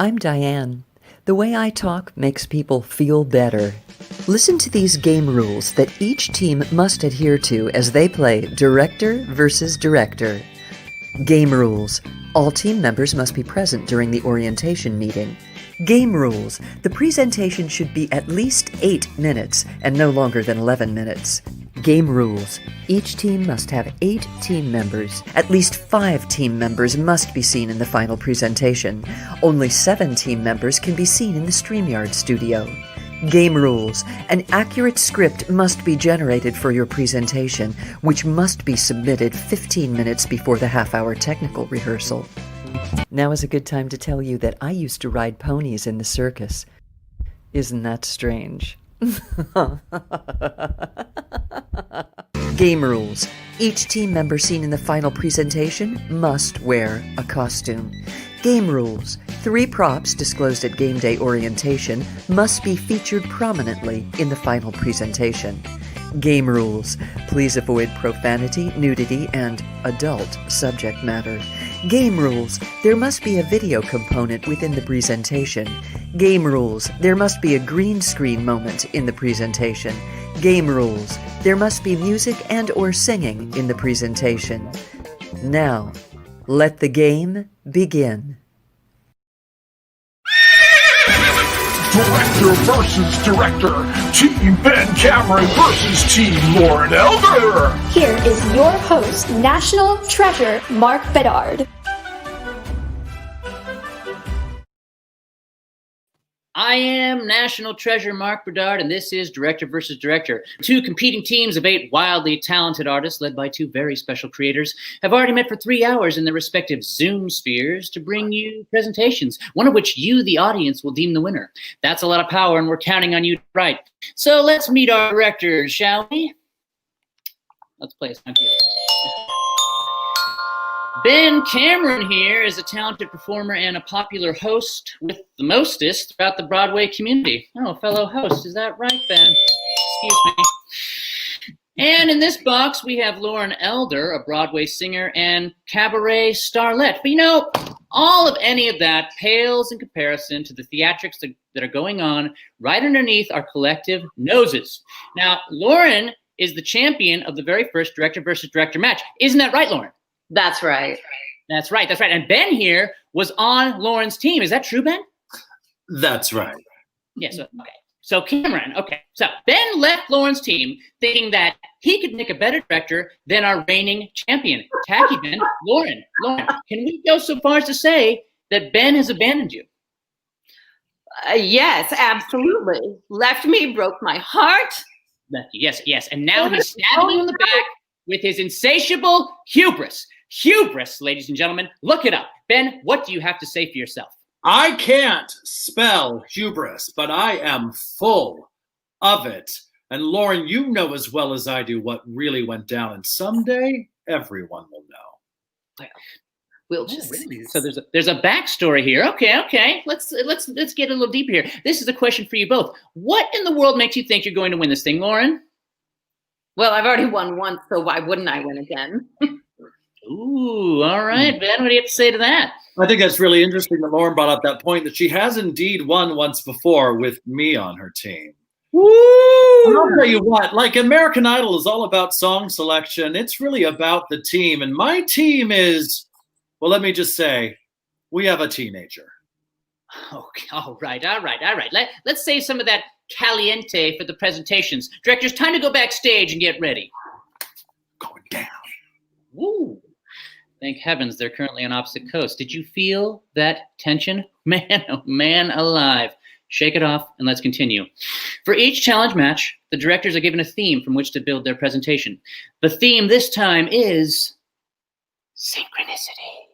I'm Diane. The way I talk makes people feel better. Listen to these game rules that each team must adhere to as they play Director versus Director. Game rules. All team members must be present during the orientation meeting. Game rules. The presentation should be at least 8 minutes and no longer than 11 minutes. Game rules. Each team must have 8 team members. At least 5 team members must be seen in the final presentation. Only 7 team members can be seen in the StreamYard studio. Game rules. An accurate script must be generated for your presentation, which must be submitted 15 minutes before the half-hour technical rehearsal. Now is a good time to tell you that I used to ride ponies in the circus. Isn't that strange? Game rules. Each team member seen in the final presentation must wear a costume. Game rules. 3 props disclosed at game day orientation must be featured prominently in the final presentation. Game rules. Please avoid profanity, nudity, and adult subject matter. Game rules. There must be a video component within the presentation. Game rules. There must be a green screen moment in the presentation. Game rules. There must be music and/or singing in the presentation. Now, let the game begin. Director versus Director. Team Ben Cameron versus Team Lauren Elder. Here is your host, National Treasure Mark Bedard. I am National Treasure Mark Bedard, and this is Director versus Director. 2 competing teams of 8 wildly talented artists, led by 2 very special creators, have already met for 3 hours in their respective Zoom spheres to bring you presentations, one of which you, the audience, will deem the winner. That's a lot of power, and we're counting on you to write. So let's meet our directors, shall we? Let's play a sound cue. Ben Cameron here is a talented performer and a popular host with the mostest throughout the Broadway community. Oh, fellow host, is that right, Ben? Excuse me. And in this box, we have Lauren Elder, a Broadway singer and cabaret starlet. But you know, all of any of that pales in comparison to the theatrics that are going on right underneath our collective noses. Now, Lauren is the champion of the very first Director versus Director match. Isn't that right, Lauren? That's right. That's right. That's right. And Ben here was on Lauren's team. Is that true, Ben? That's right. Yes. Okay. So Cameron. Okay. So Ben left Lauren's team thinking that he could make a better director than our reigning champion. Tacky Ben. Lauren, can we go so far as to say that Ben has abandoned you? Yes, absolutely. Left me, broke my heart. Left you. Yes. And now he's stabbing you in the back with his insatiable hubris. Hubris, ladies and gentlemen, look it up. Ben, what do you have to say for yourself? I can't spell hubris, but I am full of it. And Lauren, you know as well as I do what really went down, and someday everyone will know. We'll just So there's a backstory here. Okay. Let's get a little deeper here. This is a question for you both. What in the world makes you think you're going to win this thing, Lauren? Well, I've already won once, so why wouldn't I win again? Ooh, all right, Ben, what do you have to say to that? I think that's really interesting that Lauren brought up that point that she has indeed won once before with me on her team. Woo! I'll tell you what, like American Idol is all about song selection. It's really about the team. And my team is, well, let me just say, we have a teenager. Okay, all right. Let's save some of that caliente for the presentations. Directors, time to go backstage and get ready. Going down. Woo! Thank heavens they're currently on opposite coasts. Did you feel that tension? Man, oh man alive. Shake it off and let's continue. For each challenge match, the directors are given a theme from which to build their presentation. The theme this time is synchronicity.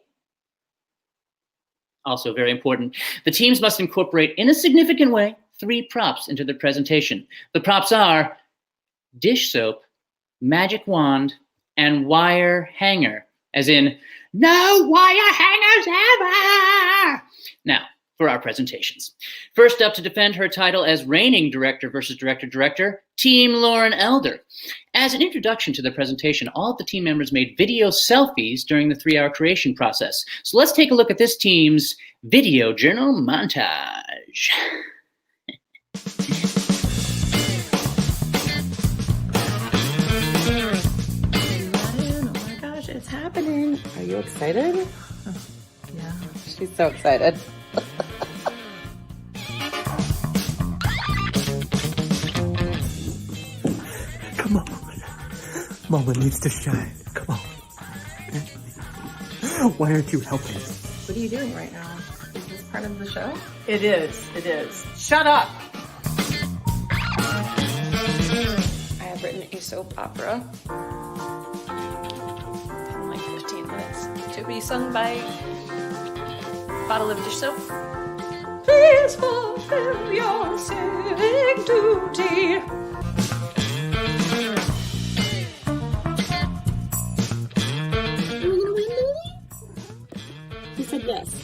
Also very important. The teams must incorporate, in a significant way, 3 props into their presentation. The props are dish soap, magic wand, and wire hanger, as in, no wire hangers ever! Now, for our presentations. First up to defend her title as reigning Director versus Director, Team Lauren Elder. As an introduction to the presentation, all of the team members made video selfies during the 3-hour creation process. So let's take a look at this team's Video Journal Montage. Oh my gosh, it's happening. Are you excited? Yeah, she's so excited. Come on. Mama needs to shine. Come on. Why aren't you helping? What are you doing right now? Is this part of the show? It is. It is. Shut up! I have written a soap opera in like 15 minutes to be sung by Bottle of Dish Soap. Please fulfill your civic duty. He said yes.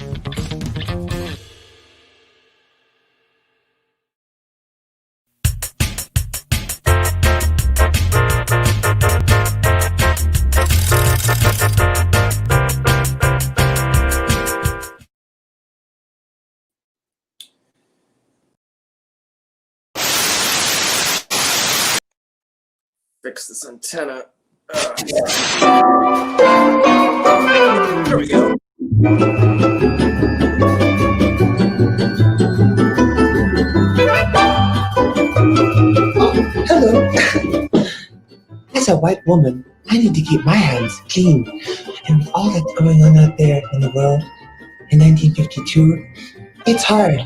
Fix this antenna. There we go. Hello. As a white woman, I need to keep my hands clean. And with all that's going on out there in the world in 1952, it's hard.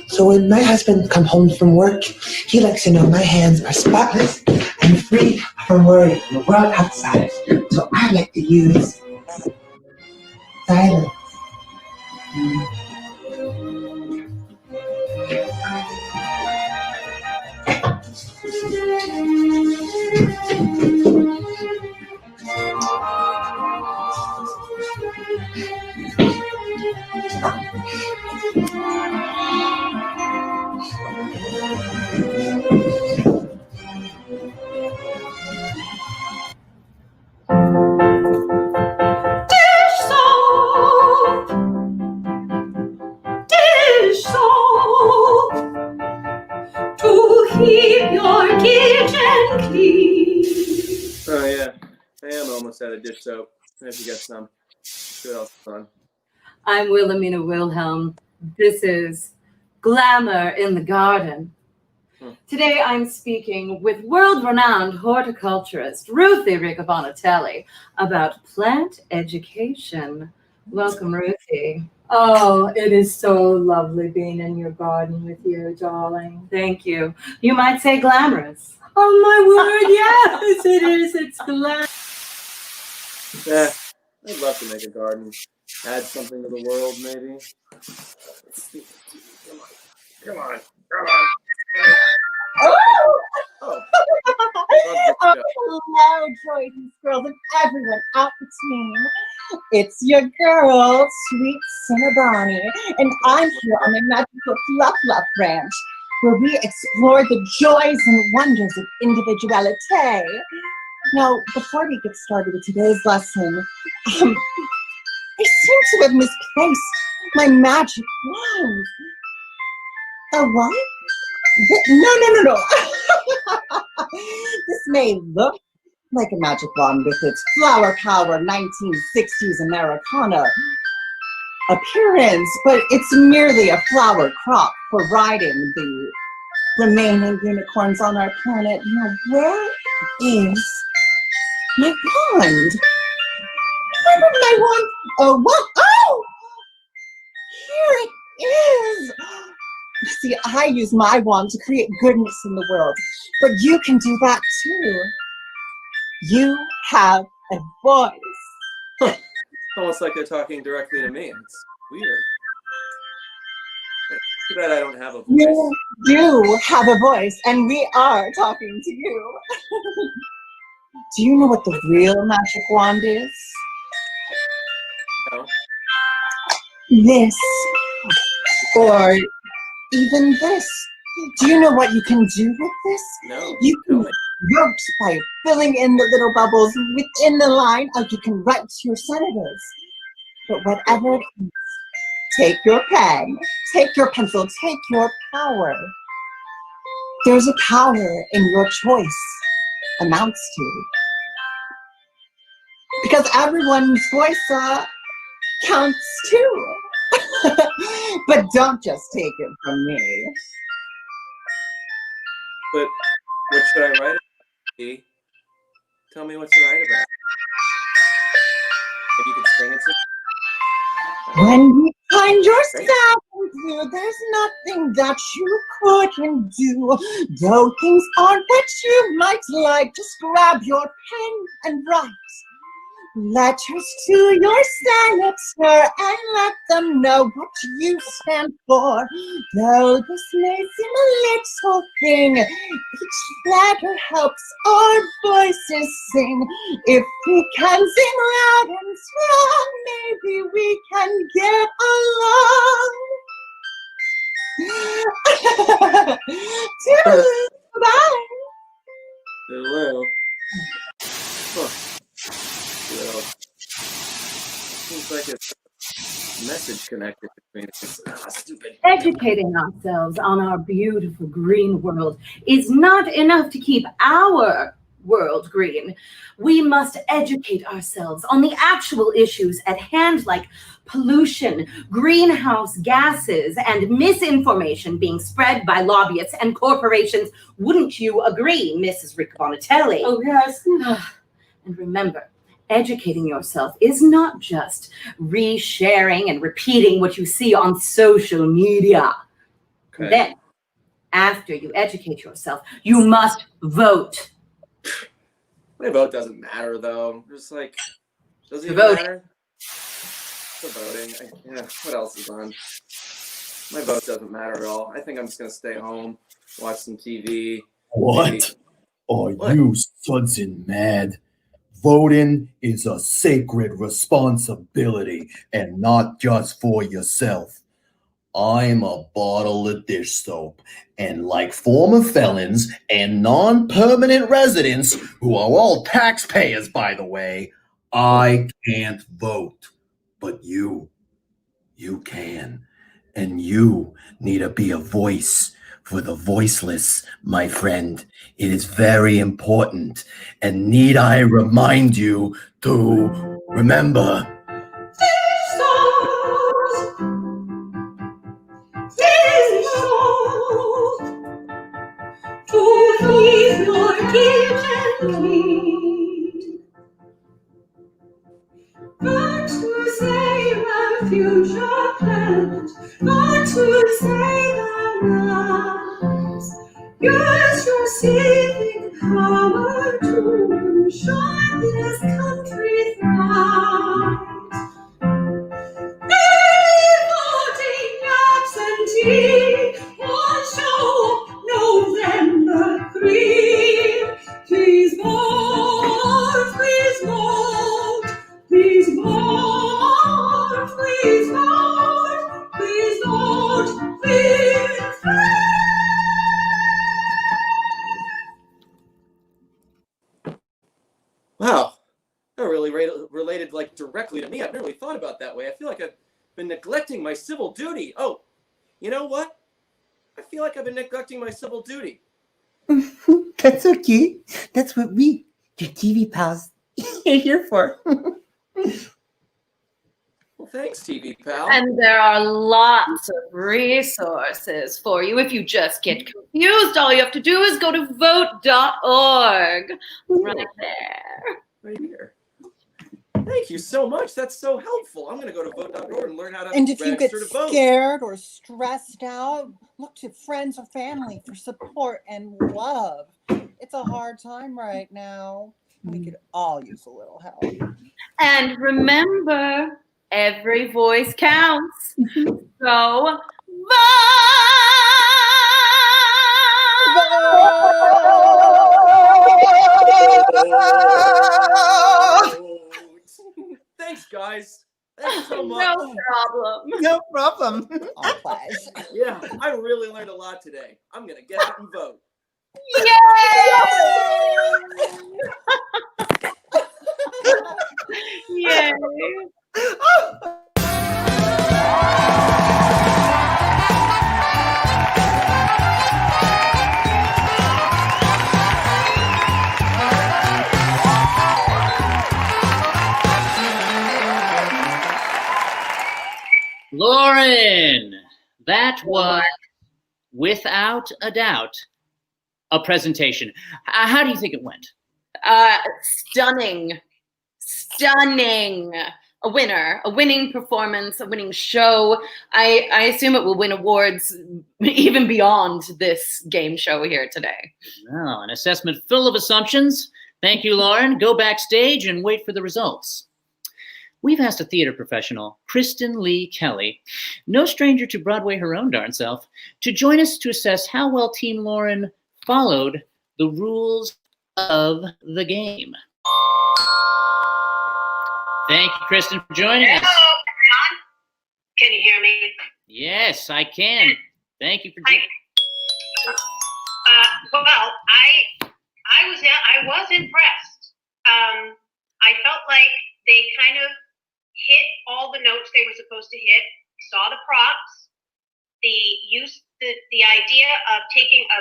So when my husband comes home from work, he likes to know my hands are spotless and free from worry in the world outside. So I like to use silence. Dish soap to keep your kitchen clean. Oh yeah, I am almost out of dish soap. If you got some, what else is fun? I'm Wilhelmina Wilhelm. This is Glamour in the Garden. Today I'm speaking with world-renowned horticulturist Ruth Riccabonatelli about plant education. Welcome, Ruthie. Oh, it is so lovely being in your garden with you, darling. Thank you. You might say glamorous. Oh my word, yes, it is. It's glamorous. Yeah, I'd love to make a garden. Add something to the world, maybe. Come on. Oh, hello, Joyce girls and everyone out the team. It's your girl, Sweet Cinnaboni, and I'm here on the magical Fluff Fluff Ranch, where we explore the joys and wonders of individuality. Now, before we get started with today's lesson, I seem to have misplaced my magic wand. A what? No. This may look like a magic wand with its flower power 1960s Americana appearance, but it's merely a flower crop for riding the remaining unicorns on our planet. Now, where is my wand? Where did my wand? Oh, what? Oh! Here it is! See, I use my wand to create goodness in the world, but you can do that too. You have a voice. It's almost like they're talking directly to me. It's weird. Too bad I don't have a voice. You do have a voice, and we are talking to you. Do you know what the real magic wand is? No. This, or even this. Do you know what you can do with this? No. You can vote by filling in the little bubbles within the line, or you can write to your senators. But whatever it is, take your pen, take your pencil, take your power. There's a power in your choice, amounts to. Because everyone's voice counts too. But don't just take it from me. But what should I write about? Dee? Tell me what to write about. If you could sing it to me. When you find yourself through, there's nothing that you couldn't do. Though things aren't what you might like, just grab your pen and write. Letters to your senator and let them know what you stand for. Though this may seem a little thing, each letter helps our voices sing. If we can sing loud and strong, maybe we can get along. Toodaloo, bye. Toodaloo. Huh. Well, seems like it's a message connected between us. Stupid. Educating ourselves on our beautiful green world is not enough to keep our world green. We must educate ourselves on the actual issues at hand, like pollution, greenhouse gases, and misinformation being spread by lobbyists and corporations. Wouldn't you agree, Mrs. Riccabonatelli? Oh, yes. And remember, educating yourself is not just resharing and repeating what you see on social media. Okay. Then, after you educate yourself, you must vote. My vote doesn't matter, though. Just like, does it even Voting. matter? The voting. Yeah, what else is on? My vote doesn't matter at all. I think I'm just going to stay home, watch some TV. What? Maybe. Are you sudsing mad? Voting is a sacred responsibility and not just for yourself. I'm a bottle of dish soap, and like former felons and non-permanent residents, who are all taxpayers, by the way, I can't vote. But you can. And you need to be a voice for the voiceless, my friend. It is very important. And need I remind you to remember? To please your king and queen, but to save our future planet, but to save our lives. Use your civic power to ensure this country thrives. Voting absentee on show November 3. Please vote, please vote, please vote, please vote, please vote, please vote. Wow, that really related like directly to me. I've never really thought about it that way. I feel like I've been neglecting my civil duty. Oh, you know what? I feel like I've been neglecting my civil duty. That's okay. That's what we, your TV pals, are here for. Well, thanks, TV pal. And there are lots of resources for you. If you just get confused, all you have to do is go to vote.org. Right there. Right here. Thank you so much. That's so helpful. I'm going to go to vote.org and learn how to And if you get register to vote. scared or stressed out, look to friends or family for support and love. It's a hard time right now. We could all use a little help. And remember, every voice counts. So Thanks, guys. Thanks so much. No problem. No problem. Our pleasure. Yeah, I really learned a lot today. I'm going to get out and vote. Yay! Yay! That was, without a doubt, a presentation. How do you think it went? Stunning. Stunning. A winner, a winning performance, a winning show. I assume it will win awards even beyond this game show here today. Well, an assessment full of assumptions. Thank you, Lauren. Go backstage and wait for the results. We've asked a theater professional, Kristen Lee Kelly, no stranger to Broadway her own darn self, to join us to assess how well Team Lauren followed the rules of the game. Thank you, Kristen, for joining us. Hello, can you hear me? Yes, I can. Thank you for joining. Well, I was impressed. I felt like they kind of hit all the notes they were supposed to hit. Saw the props, the idea of taking a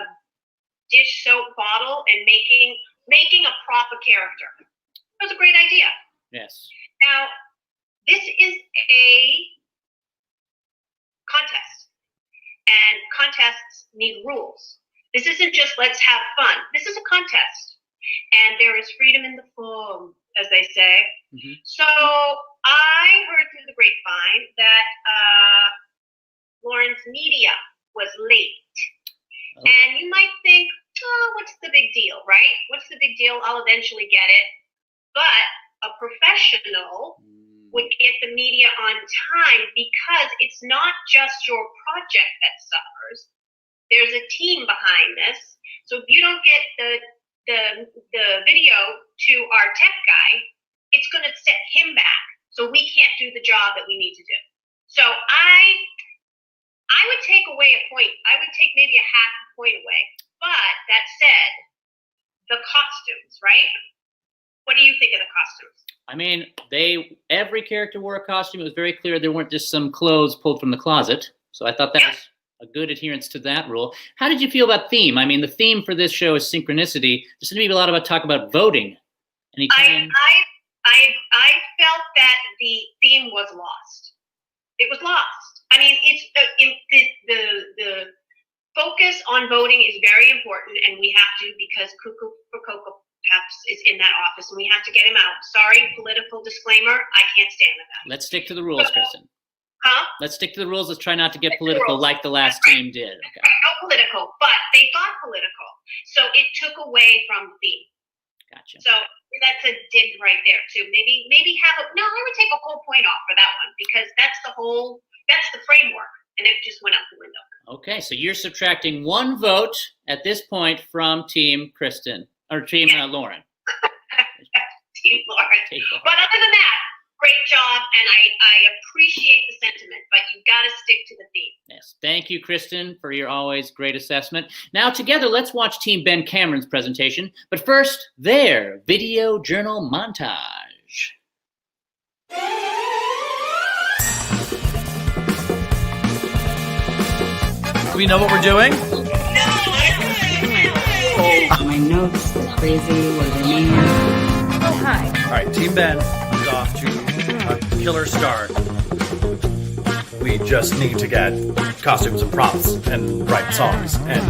dish soap bottle and making a prop a character. That was a great idea. Yes. Now, this is a contest, and contests need rules. This isn't just let's have fun. This is a contest, and there is freedom in the form, as they say. Mm-hmm. So I heard through the grapevine that Lauren's media was late. Oh. And you might think, oh, what's the big deal, right? What's the big deal? I'll eventually get it. But a professional would get the media on time because it's not just your project that suffers. There's a team behind this. So if you don't get the video to our tech guy, it's going to set him back. So we can't do the job that we need to do. So I would take away a point. I would take maybe a half a point away. But that said, the costumes, right? What do you think of the costumes? I mean, every character wore a costume. It was very clear there weren't just some clothes pulled from the closet. So I thought that was a good adherence to that rule. How did you feel about theme? I mean, the theme for this show is synchronicity. There seemed to be a lot of talk about voting. I felt that the theme was lost. It was lost. I mean, the focus on voting is very important, and we have to, because Cuckoo for Cocoa Puffs is in that office, and we have to get him out. Sorry, political disclaimer. I can't stand that. Let's stick to the rules, Kristen. Huh? Let's stick to the rules. Let's try not to get political like the last team did. Okay. No political, but they got political, so it took away from the theme. Gotcha. So that's a dig right there too. Maybe I would take a whole point off for that one, because that's the framework, and it just went out the window. Okay, so you're subtracting one vote at this point from Team Kristen, or Team Lauren. Team Lauren. But other than that, great job, and I appreciate the sentiment, but you've got to stick to the theme. Yes, thank you, Kristen, for your always great assessment. Now, together, let's watch Team Ben Cameron's presentation. But first, their video journal montage. Do we know what we're doing? My notes are crazy. What do they mean? Oh, hi. All right, Team Ben is off to a killer start. We just need to get costumes and props and write songs, and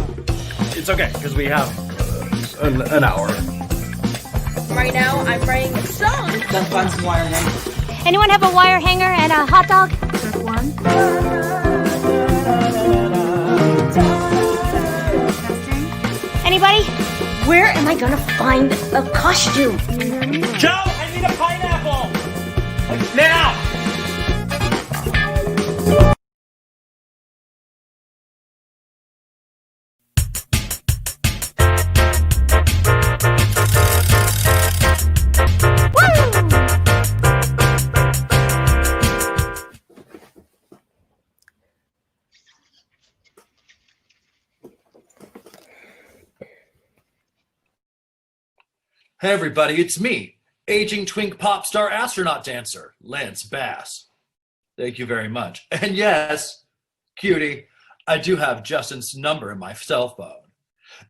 it's okay because we have an hour. Right now, I'm writing a song. Let's find some wire hanger. Anyone have a wire hanger and a hot dog? Just one. Anybody? Where am I gonna find a costume? Joe, I need a pineapple! Like now! Hey everybody, it's me, aging twink pop star astronaut dancer, Lance Bass. Thank you very much. And yes, cutie, I do have Justin's number in my cell phone.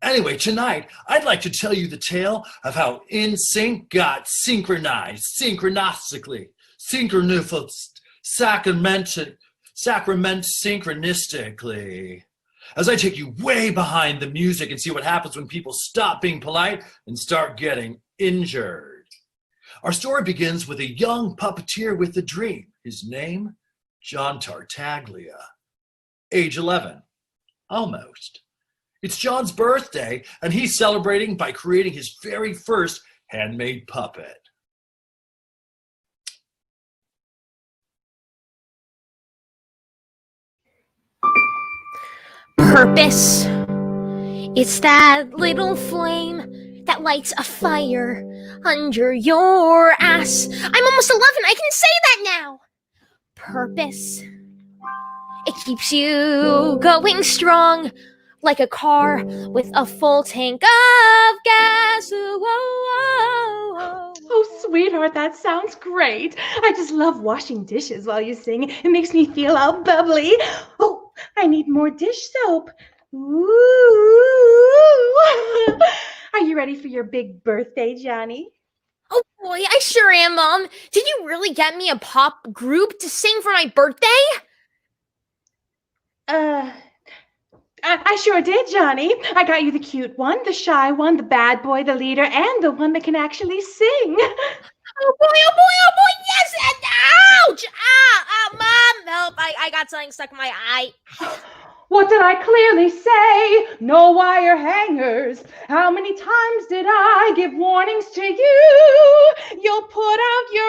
Anyway, tonight, I'd like to tell you the tale of how NSYNC got synchronized, synchronistically, synchronifus, sacrament synchronistically, as I take you way behind the music and see what happens when people stop being polite and start getting injured. Our story begins with a young puppeteer with a dream. His name, John Tartaglia. Age 11. Almost. It's John's birthday, and he's celebrating by creating his very first handmade puppet. Purpose. It's that little flame that lights a fire under your ass. I'm almost 11. I can say that now. Purpose. It keeps you going strong like a car with a full tank of gas. Oh, sweetheart, that sounds great. I just love washing dishes while you sing. It makes me feel all bubbly. Oh, I need more dish soap. Ooh. Are you ready for your big birthday, Johnny? Oh boy, I sure am, Mom. Did you really get me a pop group to sing for my birthday? I sure did, Johnny. I got you the cute one, the shy one, the bad boy, the leader, and the one that can actually sing. Oh boy, yes! And ouch! Mom, help! I got something stuck in my eye. What did I clearly say? No wire hangers. How many times did I give warnings to you? You'll put out your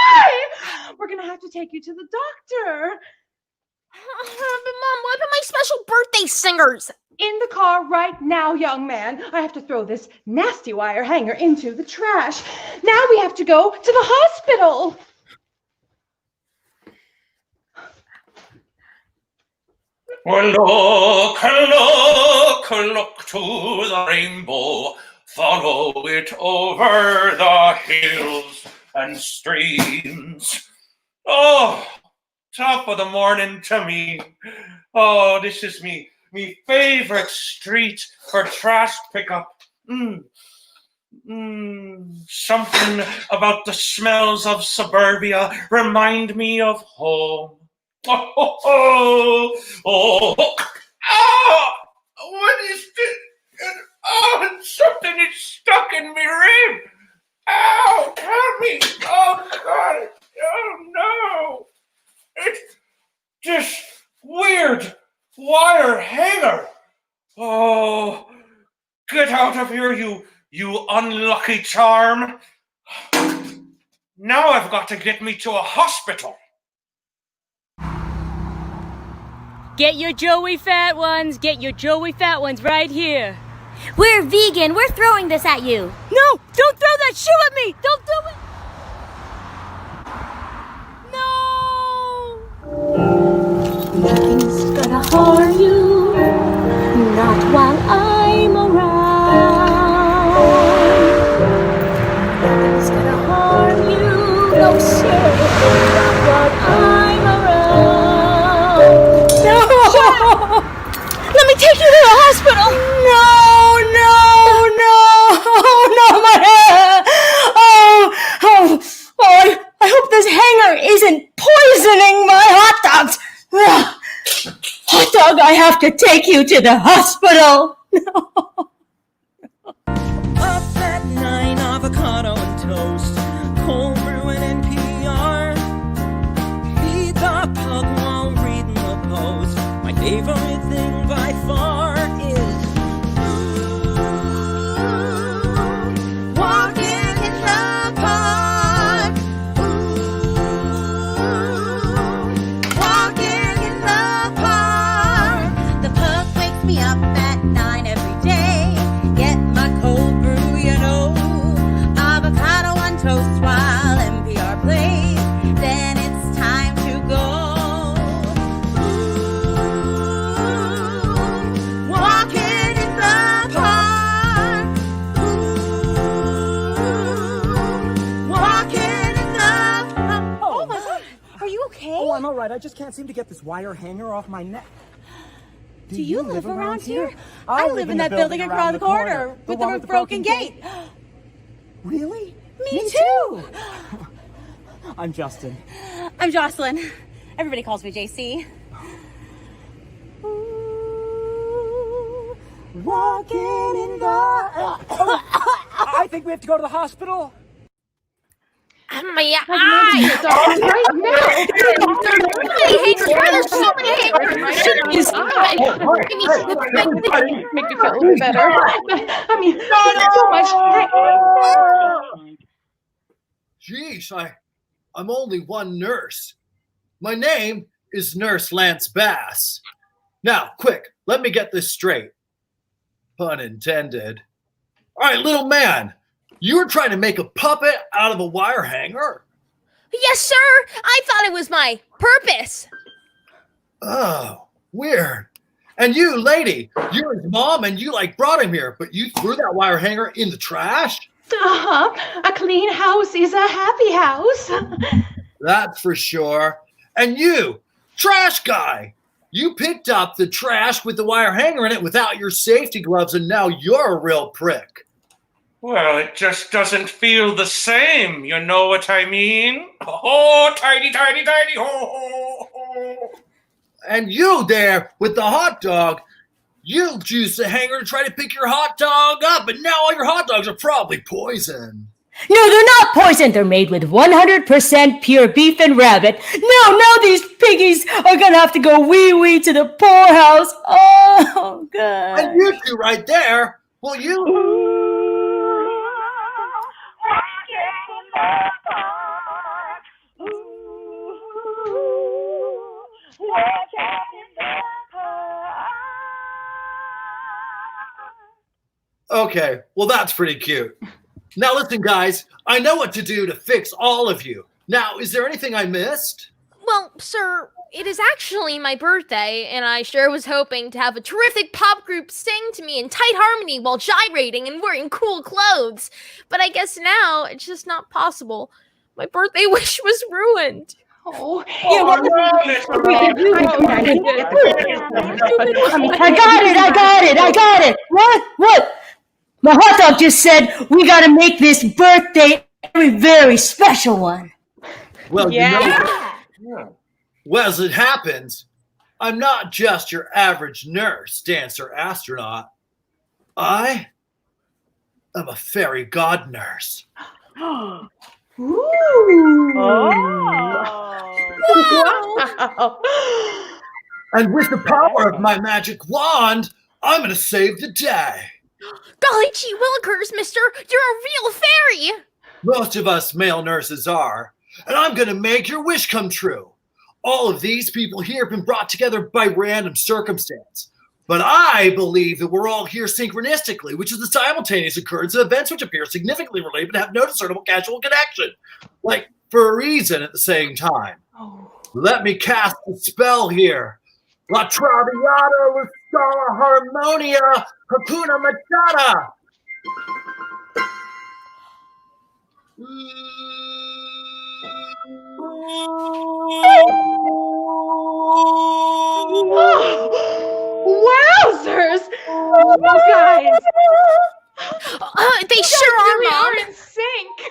eye. We're gonna have to take you to the doctor. But Mom, what about my special birthday singers? In the car right now, young man. I have to throw this nasty wire hanger into the trash. Now we have to go to the hospital. Well, look to the rainbow, follow it over the hills and streams. Oh, top of the morning to me. Oh, this is me favorite street for trash pickup. Something about the smells of suburbia remind me of home. Oh, what is this? Oh, something is stuck in me rib. Ow, help me. Oh, God. Oh, no. It's this weird wire hanger. Oh, get out of here, you unlucky charm. Now I've got to get me to a hospital. Get your Joey fat ones. Get your Joey fat ones right here. We're vegan. We're throwing this at you. No, don't throw that shoe at me. Don't do it. Nothing's gonna harm you, not while I'm around. Nothing's gonna harm you, no sir, not while I'm around. No! Let me take you to the hospital! No, my hair! I hope this hanger isn't poisoning my hot dogs! Hot dog, I have to take you to the hospital! Up at 9, avocado and toast, cold brew and NPR. Feed the pug while reading the Post. My favorite thing by far is walking in the park. Walking in the park. The pug wakes me up at 9 every day. Get my cold brew, you know. Avocado on toast while NPR plays. Then it's time to go. Walking in the park. Walking in the park. Oh my God, are you okay? Oh, I'm all right. I just can't seem to get this wire hanger off my neck. Do you live around here? I live in that building across the corner with the broken gate. Really? Me too. I'm Justin. I'm Jocelyn. Everybody calls me JC. Walking in the... I think we have to go to the hospital. My eyes! Right now! There's so many hangers! His eyes! Make me feel a little better. I mean, so much. Jeez, I'm only one nurse. My name is Nurse Lance Bass. Now, quick, let me get this straight. Pun intended. All right, little man, you were trying to make a puppet out of a wire hanger? Yes, sir! I thought it was my purpose. Oh, weird. And you, lady, you're his mom and you brought him here, but you threw that wire hanger in the trash? Uh-huh. A clean house is a happy house. That's for sure. And you, trash guy, you picked up the trash with the wire hanger in it without your safety gloves, and now you're a real prick. Well, it just doesn't feel the same, you know what I mean? Oh, tidy, tidy, tidy, ho, ho, ho. And you there with the hot dog, you used the hanger to try to pick your hot dog up, and now all your hot dogs are probably poisoned. No, they're not poisoned. They're made with 100% pure beef and rabbit. No, now these piggies are gonna have to go wee-wee to the poorhouse. Oh, God. And you two right there, well, you... Okay, well, that's pretty cute. Now listen, guys, I know what to do to fix all of you. Now, is there anything I missed? Well, sir, it is actually my birthday, and I sure was hoping to have a terrific pop group sing to me in tight harmony while gyrating and wearing cool clothes. But I guess now it's just not possible. My birthday wish was ruined. Oh, yeah, well, I got it. What? My hot dog just said we gotta make this birthday a very, very special one. Well, you know, well, as it happens, I'm not just your average nurse, dancer, astronaut. I am a fairy god nurse. Ooh. Wow. And with the power of my magic wand, I'm going to save the day. Golly gee willikers, mister, you're a real fairy. Most of us male nurses are, and I'm going to make your wish come true. All of these people here have been brought together by random circumstance. But I believe that we're all here synchronistically, which is the simultaneous occurrence of events which appear significantly related but have no discernible causal connection. Like, for a reason at the same time. Oh. Let me cast a spell here. La Traviata Lusala Harmonia Hakuna Matata. Wowzers! You guys! They sure really are, Mom. are in sync.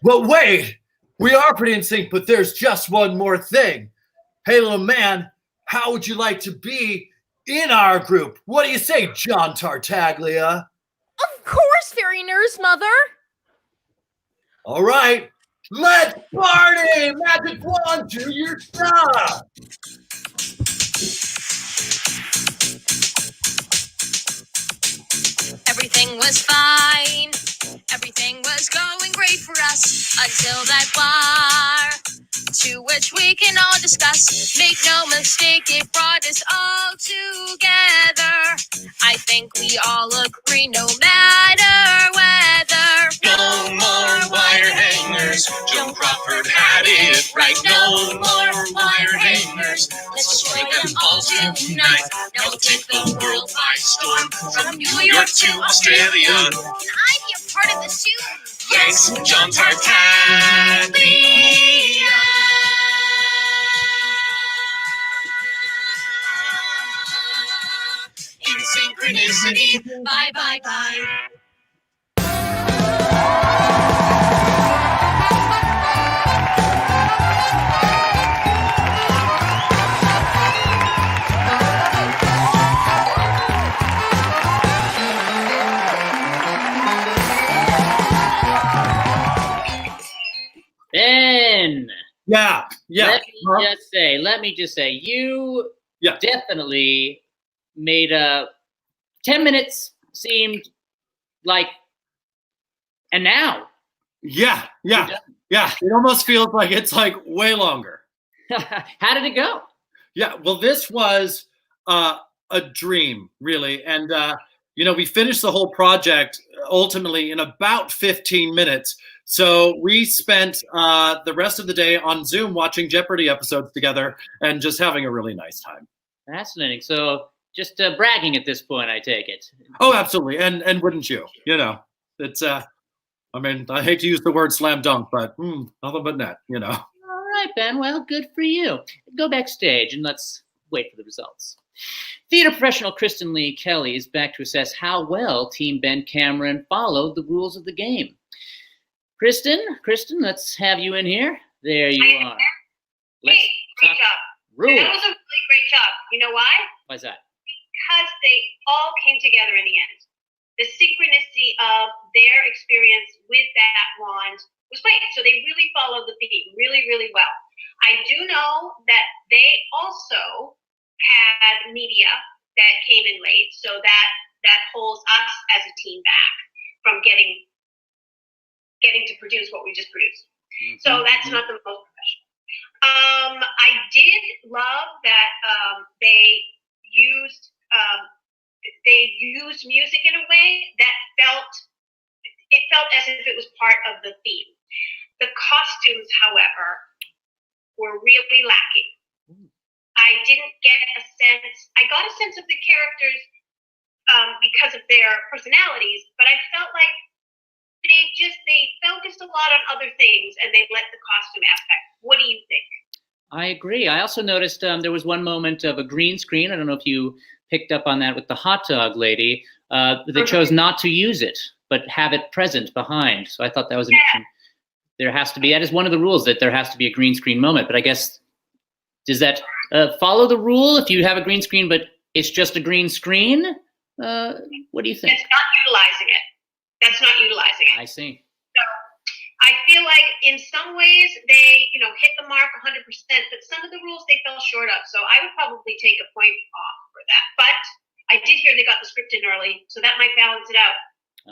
Well, wait. We are pretty in sync, but there's just one more thing. Hey, little man, how would you like to be in our group? What do you say, John Tartaglia? Of course, fairy nurse mother. All right. Let's party! Magic wand, do your stuff! Everything was fine. Everything was going great for us until that war, to which we can all discuss. Make no mistake, it brought us all together. I think we all agree, no matter whether. No more wire hangers. Joan Crawford had it right. No more wire hangers. Let's destroy them all tonight. Now we'll take the world by storm. From New York to Australia. Can I be a part of this too? Yes, John Tartaglia. In synchronicity. Bye, bye, bye. Yeah. Let me just say, you definitely made 10 minutes seemed like an hour. Yeah. It almost feels like it's like way longer. How did it go? Yeah, well, this was a dream, really. And, we finished the whole project ultimately in about 15 minutes. So we spent the rest of the day on Zoom watching Jeopardy episodes together and just having a really nice time. Fascinating. So just bragging at this point, I take it. Oh, absolutely. And wouldn't you? It's, I hate to use the word slam dunk, but nothing but net, All right, Ben. Well, good for you. Go backstage and let's wait for the results. Theater professional Kristen Lee Kelly is back to assess how well Team Ben Cameron followed the rules of the game. Kristen, let's have you in here. There you are. Great job. Rules. That was a really great job. You know why? Why's that? Because they all came together in the end. The synchronicity of their experience with that wand was great. So they really followed the theme really, really well. I do know that they also had media that came in late, so that holds us as a team back from getting to produce what we just produced. So that's not the most professional. I did love that they used music in a way that felt as if it was part of the theme. The costumes, however, were really lacking. I didn't get a sense. I got a sense of the characters because of their personalities, but I felt like they focused a lot on other things and they let the costume aspect. What do you think? I agree. I also noticed there was one moment of a green screen. I don't know if you picked up on that with the hot dog lady. They chose not to use it, but have it present behind. So I thought that was interesting. There has to be, that is one of the rules, that there has to be a green screen moment. But I guess, does that follow the rule if you have a green screen, but it's just a green screen? What do you think? That's not utilizing it. I see. So I feel like in some ways they, hit the mark 100%, but some of the rules they fell short of. So I would probably take a point off for that. But I did hear they got the script in early, so that might balance it out.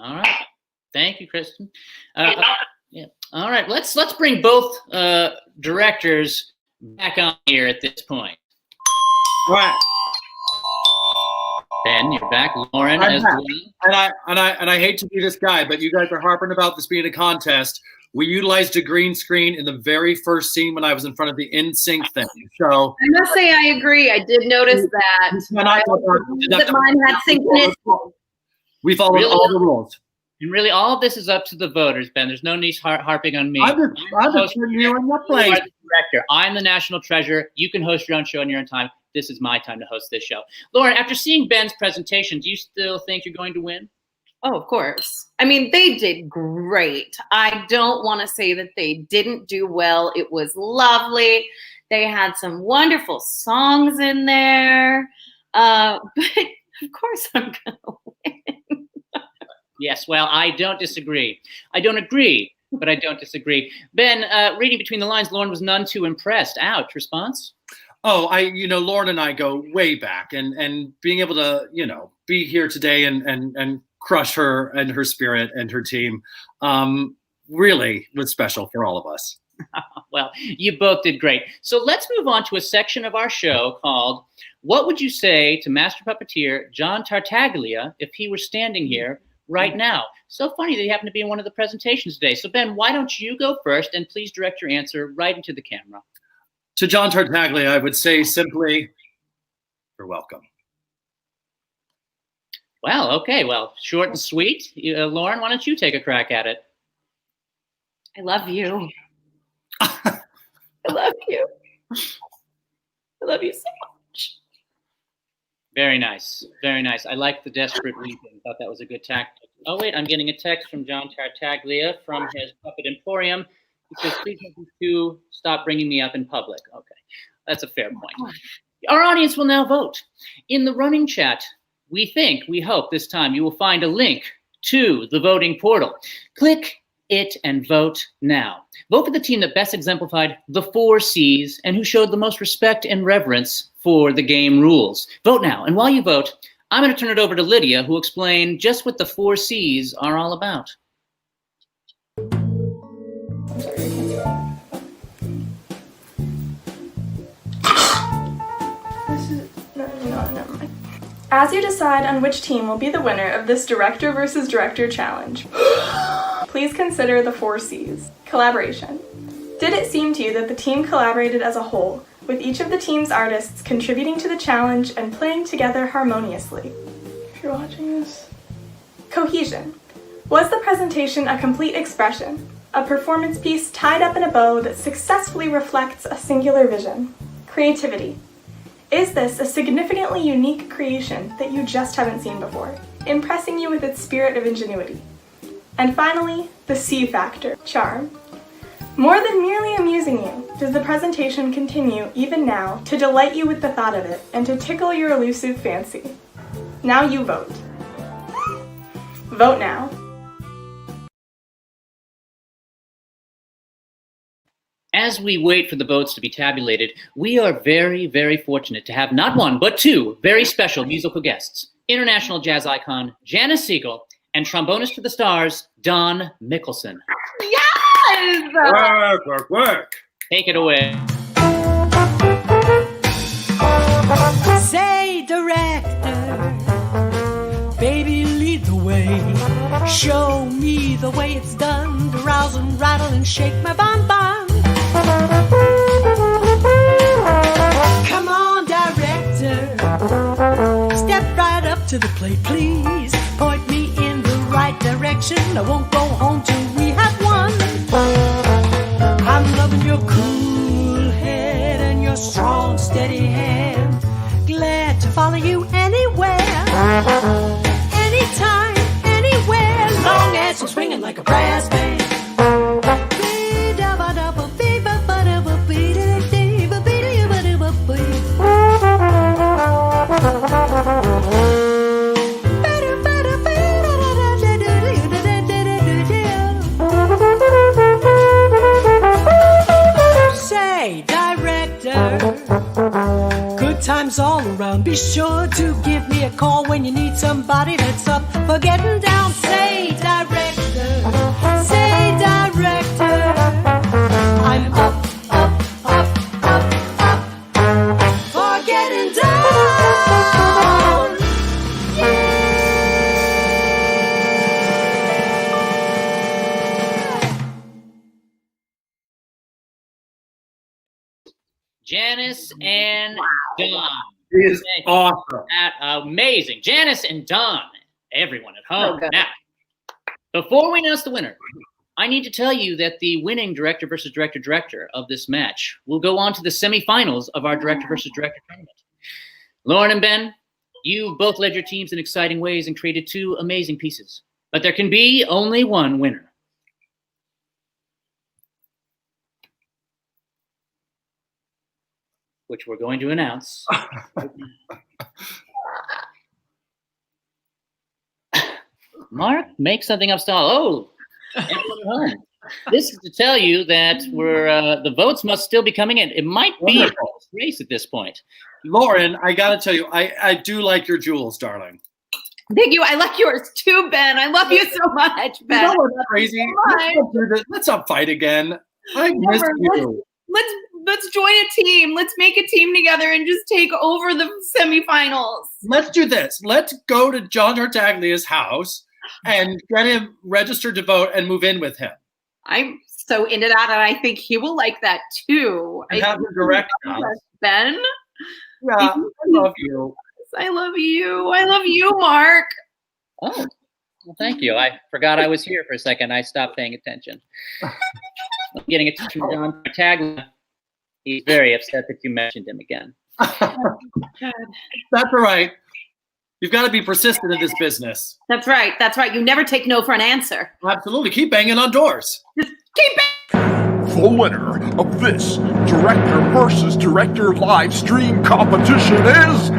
All right. Thank you, Kristen. Yeah. All right. Let's bring both directors back on here at this point. All right. Ben, you're back. Lauren I'm as back. well. And I hate to be this guy, but you guys are harping about this being a contest. We utilized a green screen in the very first scene when I was in front of the NSYNC thing. So I must say I agree. I did notice that. That mine had synchronicity. We followed all the rules. And really, all of this is up to the voters, Ben. There's no need harping on me. I'm just you in the place. You are the director. I'm the national treasure. You can host your own show in your own time. This is my time to host this show. Lauren, after seeing Ben's presentation, do you still think you're going to win? Oh, of course. I mean, they did great. I don't want to say that they didn't do well. It was lovely. They had some wonderful songs in there. But of course I'm going to win. Yes, well, I don't disagree. I don't agree, but I don't disagree. Ben, reading between the lines, Lauren was none too impressed. Ouch. Response? Oh, Lauren and I go way back, and being able to, be here today and crush her and her spirit and her team, really was special for all of us. Well, you both did great. So let's move on to a section of our show called What Would You Say to Master Puppeteer John Tartaglia if he were standing here right now? So funny that he happened to be in one of the presentations today. So Ben, why don't you go first and please direct your answer right into the camera. To John Tartaglia, I would say simply, you're welcome. Well, okay. Well, short and sweet. Lauren, why don't you take a crack at it? I love you. I love you. I love you so much. Very nice. Very nice. I like the desperate weeping. Thought that was a good tactic. Oh, wait. I'm getting a text from John Tartaglia from his Puppet Emporium. He says, please make you two stop bringing me up in public. Okay. That's a fair point. Our audience will now vote. In the running chat, we hope this time you will find a link to the voting portal. Click it and vote now. Vote for the team that best exemplified the 4 C's and who showed the most respect and reverence for the game rules. Vote now. And while you vote, I'm going to turn it over to Lydia, who will explain just what the 4 C's are all about. Never mind. As you decide on which team will be the winner of this Director versus Director challenge, please consider the 4 C's. Collaboration. Did it seem to you that the team collaborated as a whole, with each of the team's artists contributing to the challenge and playing together harmoniously? If you're watching this. Cohesion. Was the presentation a complete expression, a performance piece tied up in a bow that successfully reflects a singular vision? Creativity. Is this a significantly unique creation that you just haven't seen before, impressing you with its spirit of ingenuity? And finally, the C factor, charm. More than merely amusing you, does the presentation continue, even now, to delight you with the thought of it and to tickle your elusive fancy? Now you vote. Vote now. As we wait for the votes to be tabulated, we are very, very fortunate to have not one, but 2 very special musical guests. International jazz icon Janis Siegel and trombonist to the stars, Don Mikkelsen. Yes! Work, work, work. Take it away. Say, director, baby, lead the way. Show me the way it's done to rouse and rattle and shake my bon-bon. Come on, director, step right up to the plate, please. Point me in the right direction. I won't go home till we have won. I'm loving your cool head and your strong, steady hand. Glad to follow you anywhere, anytime, anywhere, long as you're swinging like a brass band. Say, director, good times all around. Be sure to give me a call when you need somebody that's up for getting down. Say, director, I'm up, up, up, up, up for getting down. Janis and Don. He is awesome. Amazing. Janis and Don. Everyone at home. Now, before we announce the winner, I need to tell you that the winning Director versus Director of this match will go on to the semifinals of our Director versus Director tournament. Lauren and Ben, you both led your teams in exciting ways and created 2 amazing pieces. But there can be only one winner. Which we're going to announce. Mark, make something up style. Oh, everyone at home. This is to tell you that the votes must still be coming in. It might be a close race at this point. Lauren, I got to tell you, I do like your jewels, darling. Thank you. I like yours too, Ben. I love you so much, Ben. You know what's crazy? Let's not fight again. I miss you. Let's join a team. Let's make a team together and just take over the semifinals. Let's do this. Let's go to John Tartaglia's house and get him registered to vote and move in with him. I'm so into that, and I think he will like that too. And have him direct us. Ben? Yeah, I love you. I love you. I love you, Mark. Oh, well, thank you. I forgot I was here for a second. I stopped paying attention. I'm getting attention from John Tartaglia. He's very upset that you mentioned him again. That's all right. You've got to be persistent in this business. That's right. That's right. You never take no for an answer. Absolutely. Keep banging on doors. Just keep banging. The winner of this Director versus Director live stream competition is